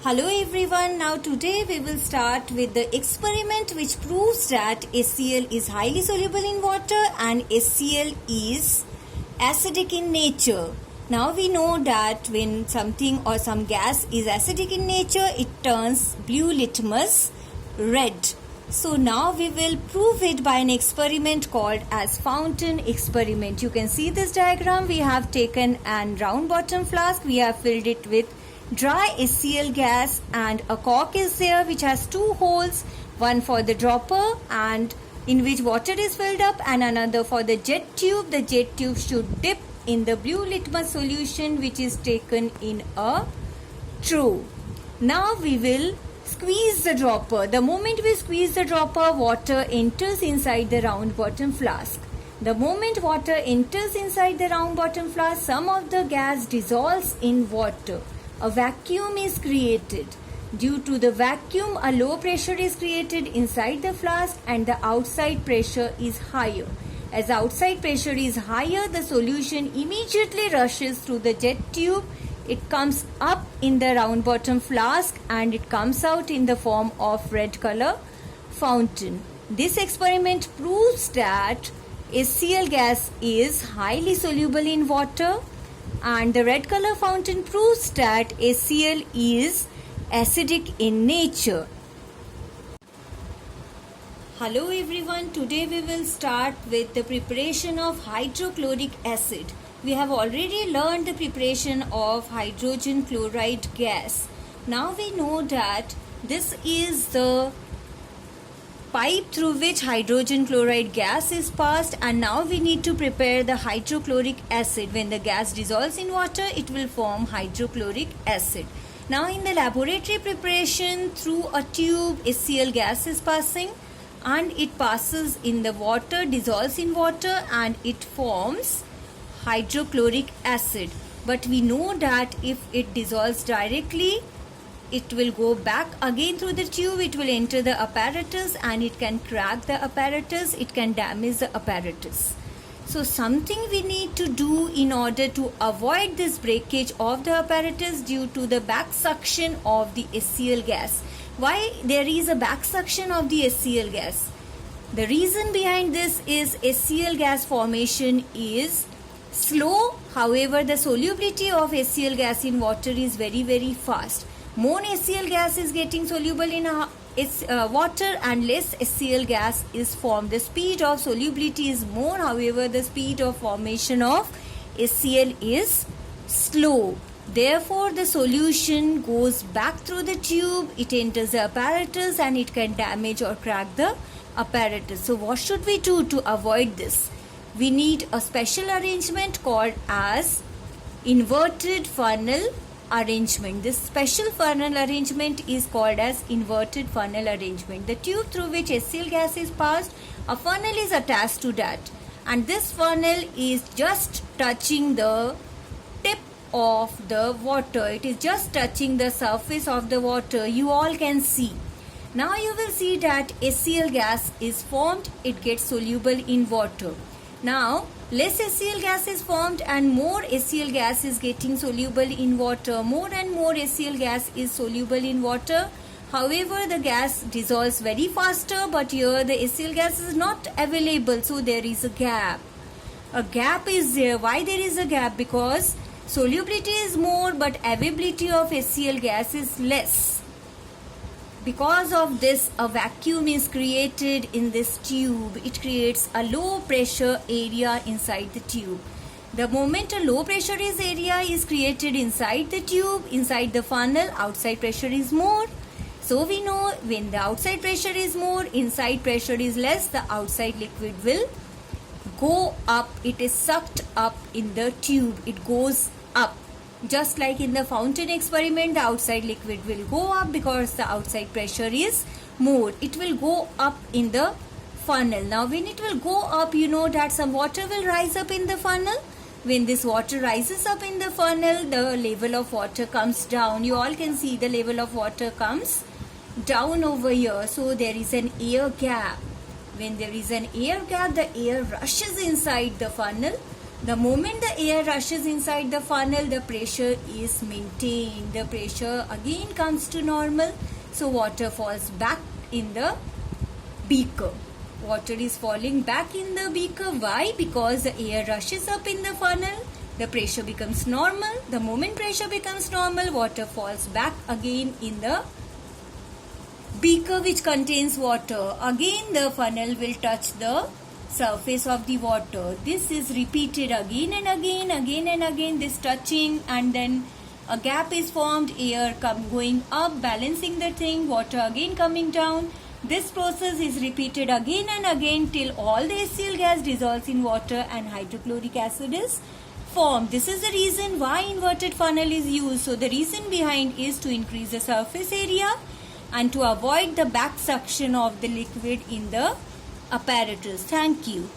Hello everyone, now today we will start with the experiment which proves that HCl is highly soluble in water and HCl is acidic in nature. Now we know that when something or some gas is acidic in nature, it turns blue litmus red. So now we will prove it by an experiment called as fountain experiment. You can see this diagram. We have taken an round bottom flask. We have filled it with dry HCl gas and a cork is there which has two holes, one for the dropper and in which water is filled up and another for the jet tube. The jet tube should dip in the blue litmus solution which is taken in a trough. Now we will squeeze the dropper. The moment we squeeze the dropper, water enters inside the round bottom flask. The moment water enters inside the round bottom flask, some of the gas dissolves in water. A vacuum is created. Due to the vacuum, a low pressure is created inside the flask and the outside pressure is higher. As outside pressure is higher, the solution immediately rushes through the jet tube. It comes up in the round bottom flask and it comes out in the form of red color fountain. This experiment proves that HCl gas is highly soluble in water. And the red color fountain proves that HCl is acidic in nature. Hello everyone, today we will start with the preparation of hydrochloric acid. We have already learned the preparation of hydrogen chloride gas. Now we know that this is the pipe through which hydrogen chloride gas is passed, and now we need to prepare the hydrochloric acid. When the gas dissolves in water, it will form hydrochloric acid. Now in the laboratory preparation, through a tube HCl gas is passing and it passes in the water, dissolves in water and it forms hydrochloric acid. But we know that if it dissolves directly, it will go back again through the tube, it will enter the apparatus and it can crack the apparatus, it can damage the apparatus. So something we need to do in order to avoid this breakage of the apparatus due to the back suction of the HCl gas. Why there is a back suction of the HCl gas? The reason behind this is HCl gas formation is slow, however the solubility of HCl gas in water is very fast. More HCl gas is getting soluble in water and less HCl gas is formed. The speed of solubility is more, however the speed of formation of HCl is slow. Therefore the solution goes back through the tube, it enters the apparatus and it can damage or crack the apparatus. So what should we do to avoid this? We need a special arrangement called as inverted funnel arrangement. This special funnel arrangement is called as inverted funnel arrangement. The tube through which HCl gas is passed, a funnel is attached to that and this funnel is just touching the tip of the water. It is just touching the surface of the water. You all can see. Now you will see that HCl gas is formed. It gets soluble in water. Now less HCl gas is formed and more HCl gas is getting soluble in water. More and more HCl gas is soluble in water. However, the gas dissolves very faster, but here the HCl gas is not available, so there is a gap. A gap is there. Why there is a gap? Because solubility is more but availability of HCl gas is less. Because of this, a vacuum is created in this tube. It creates a low pressure area inside the tube. The moment a low pressure area is created inside the tube, inside the funnel, outside pressure is more. So we know when the outside pressure is more, inside pressure is less, the outside liquid will go up. It is sucked up in the tube. It goes up. Just like in the fountain experiment, the outside liquid will go up because the outside pressure is more. It will go up in the funnel. Now when it will go up, you know that some water will rise up in the funnel. When this water rises up in the funnel, the level of water comes down. You all can see the level of water comes down over here. So there is an air gap. When there is an air gap, the air rushes inside the funnel The moment the air rushes inside the funnel, the pressure is maintained. The pressure again comes to normal. So water falls back in the beaker. Water is falling back in the beaker. Why? Because the air rushes up in the funnel. The pressure becomes normal. The moment pressure becomes normal, water falls back again in the beaker which contains water. Again the funnel will touch the surface of the water. This is repeated again and again, this touching, and then a gap is formed, air going up, balancing the thing, water again coming down. This process is repeated again and again till all the HCl gas dissolves in water and hydrochloric acid is formed. This is the reason why inverted funnel is used. So the reason behind is to increase the surface area and to avoid the back suction of the liquid in the apparatus. Thank you.